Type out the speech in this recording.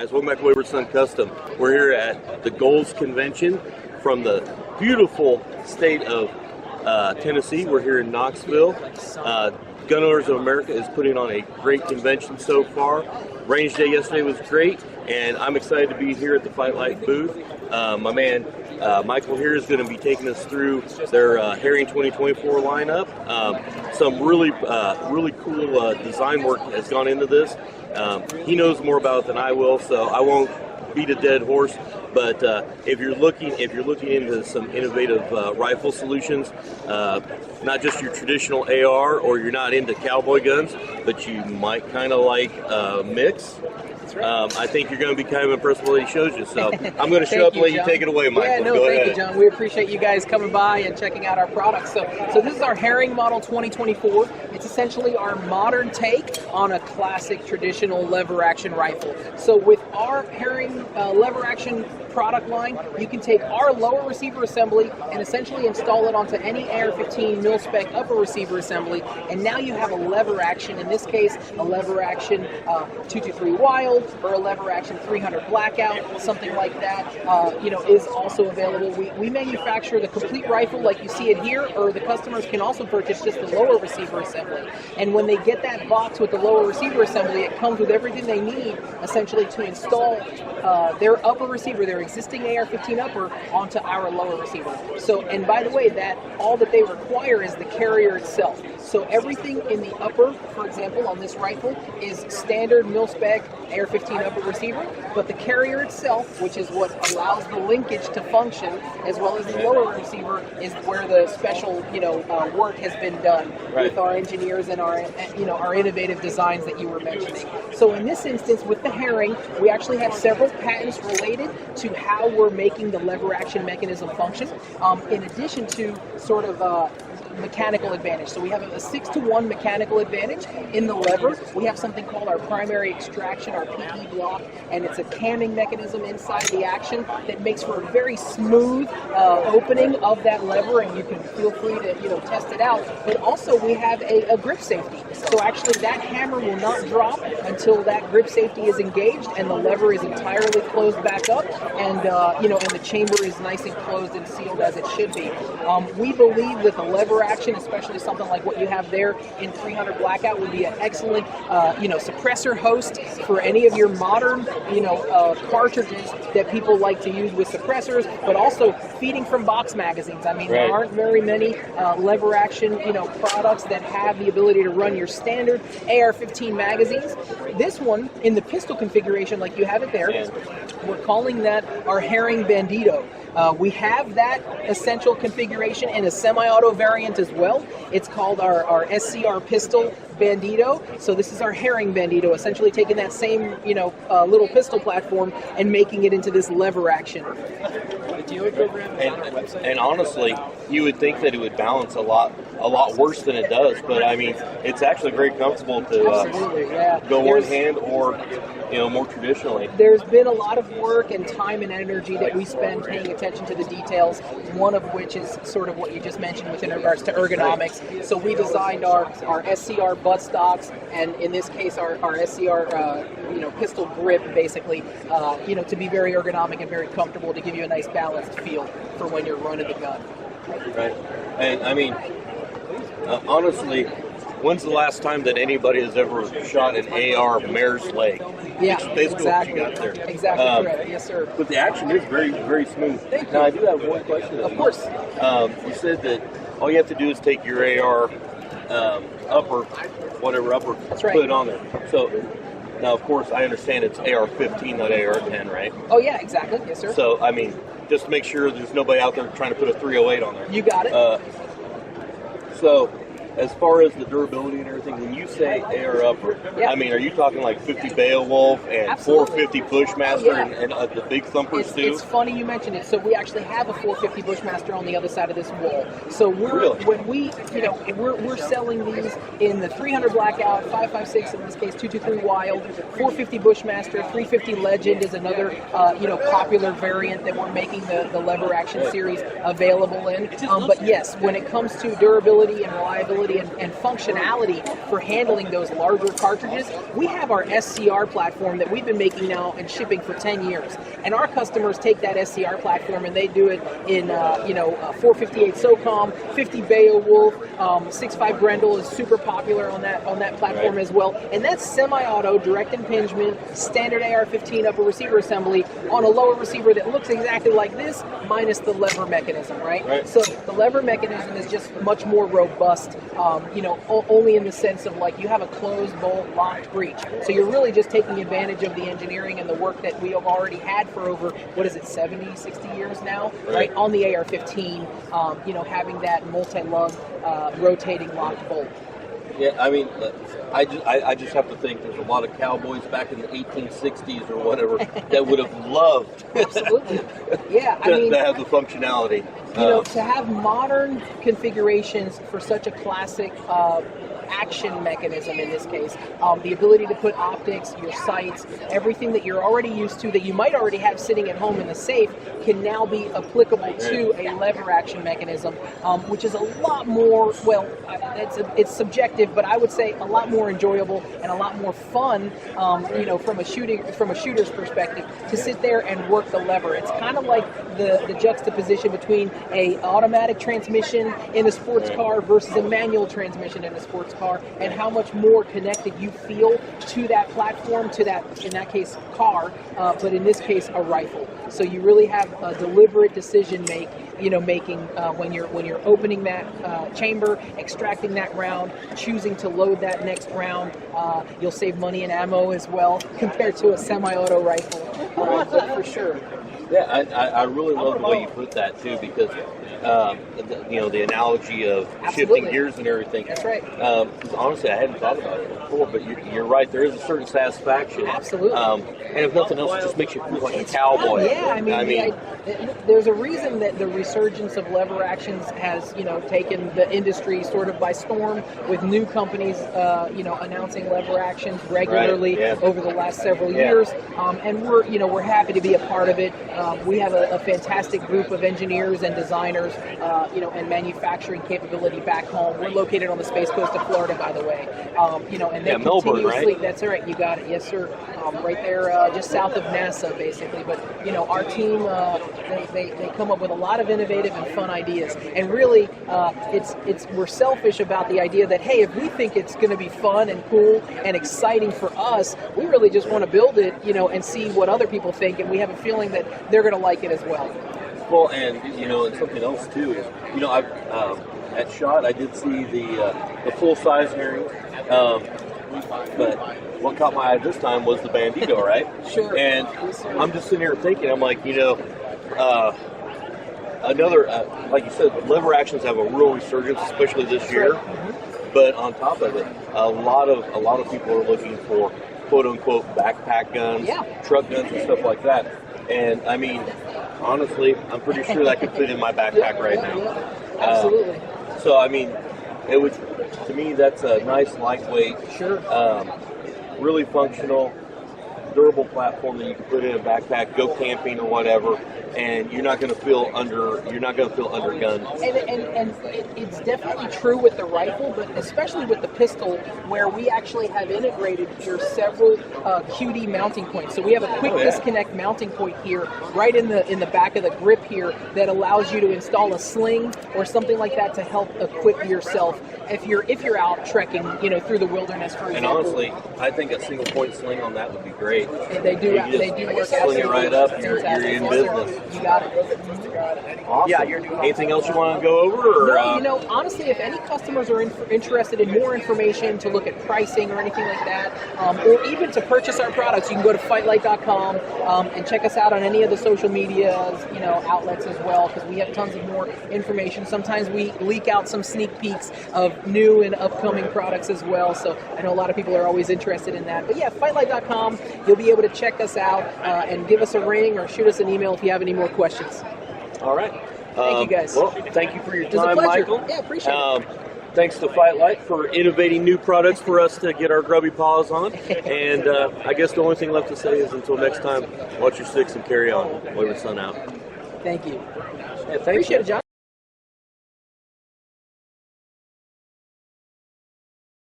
guys, welcome back to Wayward Son Custom. We're here at the G.O.A.L.S convention from the beautiful state of Tennessee. We're here in Knoxville. Gun Owners of America is putting on a great convention so far. Range day yesterday was great, and I'm excited to be here at the Fightlite booth. My man Magpul here is going to be taking us through their Herring 2024 lineup. Some really cool design work has gone into this. He knows more about it than I will, so I won't beat a dead horse. But if you're looking into some innovative rifle solutions, not just your traditional AR, or you're not into cowboy guns, but you might kind of like mix. I think you're going to be kind of impressed with what he shows you. So I'm going to show up and let you take it away, Michael. Yeah, no, thank you, John. We appreciate you guys coming by and checking out our products. So this is our Herring model 2024. It's essentially our modern take on a classic traditional lever action rifle. So with our Herring lever action product line, you can take our lower receiver assembly and essentially install it onto any AR-15 mil-spec upper receiver assembly, and now you have a lever action, in this case, a lever action 223 Wild, or a lever action 300 Blackout, something like that, is also available. We manufacture the complete rifle like you see it here, or the customers can also purchase just the lower receiver assembly. And when they get that box with the lower receiver assembly, it comes with everything they need, essentially, to install their upper receiver, their existing AR-15 upper, onto our lower receiver. So, and by the way, all that they require is the carrier itself. So everything in the upper, for example, on this rifle, is standard mil-spec AR-15 upper receiver, but the carrier itself, which is what allows the linkage to function, as well as the lower receiver, is where the special, work has been done with our engineers and our innovative designs that you were mentioning. So in this instance, with the Herring, we actually have several patents related to how we're making the lever action mechanism function, in addition to sort of mechanical advantage. So we have a 6-to-1 mechanical advantage in the lever. We have something called our primary extraction, our PE block, and it's a camming mechanism inside the action that makes for a very smooth opening of that lever, and you can feel free to test it out. But also we have a grip safety. So actually that hammer will not drop until that grip safety is engaged and the lever is entirely closed back up, and and the chamber is nice and closed and sealed as it should be. We believe that the lever action, especially something like what you have there in 300 Blackout, would be an excellent suppressor host for any of your modern cartridges that people like to use with suppressors, but also feeding from box magazines. I mean, there aren't very many lever action products that have the ability to run your standard AR-15 magazines. This one, in the pistol configuration like you have it there, we're calling that our Herring Bandito. We have that essential configuration in a semi-auto variant as well. It's called our SCR pistol Bandito. So this is our Herring Bandito, essentially taking that same little pistol platform and making it into this lever action. And honestly, you would think that it would balance a lot worse than it does, but I mean, it's actually very comfortable to go one hand or more traditionally. There's been a lot of work and time and energy that we spend paying attention to the details, one of which is sort of what you just mentioned within regards to ergonomics. So we designed our SCR buttstocks, and in this case our SCR pistol grip, basically, to be very ergonomic and very comfortable, to give you a nice balanced feel for when you're running the gun. Right. And I mean, honestly, when's the last time that anybody has ever shot an AR mare's leg? Yeah, basically exactly. What you got there. Exactly correct. Yes, sir. But the action is very, very smooth. Thank you. Now, I do have one question. Of course. You said that all you have to do is take your AR upper, put it on there. So, now, of course, I understand it's AR-15, not AR-10, right? Oh, yeah, exactly. Yes, sir. So, I mean, just to make sure there's nobody out there trying to put a 308 on there. You got it. So, as far as the durability and everything, when you say AR upper, I mean, are you talking like 50 Beowulf and Absolutely. 450 Bushmaster and the big thumpers too? It's funny you mentioned it. So we actually have a 450 Bushmaster on the other side of this wall. So when we're selling these in the 300 Blackout, 5.56 in this case, 223 Wild, 450 Bushmaster, 350 Legend is another popular variant that we're making the lever action series available in. But yes, when it comes to durability and reliability, capability and functionality for handling those larger cartridges, we have our SCR platform that we've been making now and shipping for 10 years. And our customers take that SCR platform and they do it in 458 SOCOM, 50 Beowulf, 65 Grendel is super popular on that platform as well. And that's semi-auto, direct impingement, standard AR-15 upper receiver assembly on a lower receiver that looks exactly like this, minus the lever mechanism, right? So the lever mechanism is just much more robust, only in the sense of like you have a closed bolt locked breech. So you're really just taking advantage of the engineering and the work that we have already had for over, 70, 60 years now, right? On the AR-15, having that multi-lug rotating locked bolt. Yeah, I mean, I just have to think there's a lot of cowboys back in the 1860s or whatever that would have loved Absolutely. Yeah, to have the functionality. To have modern configurations for such a classic action mechanism in this case, the ability to put optics, your sights, everything that you're already used to that you might already have sitting at home in the safe can now be applicable to a lever action mechanism, which is a lot more, it's subjective, but I would say a lot more enjoyable and a lot more fun, from a shooter's perspective, to sit there and work the lever. It's kind of like the juxtaposition between a automatic transmission in a sports car versus a manual transmission in a sports car, and how much more connected you feel to that platform, to that, in that case, car, but in this case, a rifle. So you really have a deliberate decision making when you're opening that chamber, extracting that round, choosing to load that next round. You'll save money and ammo as well compared to a semi-auto rifle, for sure. Yeah, I really love the way you put that too, because the analogy of shifting gears and everything. That's right. Because honestly, I hadn't thought about it before, but you're right. There is a certain satisfaction. Absolutely. And if nothing else, it just makes you feel like a cowboy. Yeah, I mean, there's a reason that the resurgence of lever actions has, taken the industry sort of by storm, with new companies, announcing lever actions regularly over the last several years. And we're happy to be a part of it. We have a fantastic group of engineers and designers, and manufacturing capability back home. We're located on the Space Coast of Florida, by the way. And they Melbourne, right? That's right. You got it. Yes, sir. Right there, just south of NASA, basically. But our team, they come up with a lot of innovative and fun ideas. And really, we're selfish about the idea that, hey, if we think it's going to be fun and cool and exciting for us, we really just want to build it, and see what other people think. And we have a feeling that they're going to like it as well. Well, and and something else too is, I've at SHOT I did see the full size herring, but what caught my eye this time was the Bandito, right? Sure. And I'm just sitting here thinking, I'm like, another like you said, lever actions have a real resurgence, especially this year. Mm-hmm. But on top of it, a lot of people are looking for quote unquote backpack guns, truck guns, and stuff like that. And I mean, honestly, I'm pretty sure that could fit in my backpack right now. Absolutely. So I mean, it would, to me, that's a nice lightweight, really functional, durable platform that you can put in a backpack, go camping or whatever, and you're not going to feel undergunned. And it's definitely true with the rifle, but especially with the pistol, where we actually have integrated here several QD mounting points. So we have a quick disconnect mounting point here, right in the back of the grip here, that allows you to install a sling or something like that to help equip yourself if you're out trekking, through the wilderness, for example. And honestly, I think a single point sling on that would be great. And they do work. Sling it right up, you're in business. You got it. Awesome. Yeah, anything else you want to go over? Or, no, honestly, if any customers are interested in more information, to look at pricing or anything like that, or even to purchase our products, you can go to Fightlite.com and check us out on any of the social media, outlets as well, because we have tons of more information. Sometimes we leak out some sneak peeks of new and upcoming products as well, so I know a lot of people are always interested in that. But yeah, Fightlite.com, you'll be able to check us out and give us a ring or shoot us an email if you have any more questions. All right. Thank you, guys. Well, thank you for your It was a time, pleasure. Michael. Yeah, appreciate it. Thanks to Fightlite for innovating new products for us to get our grubby paws on. And I guess the only thing left to say is until next time, watch your six and carry on. Wayward Son out. Thank you. Yeah, thanks. Appreciate it, John.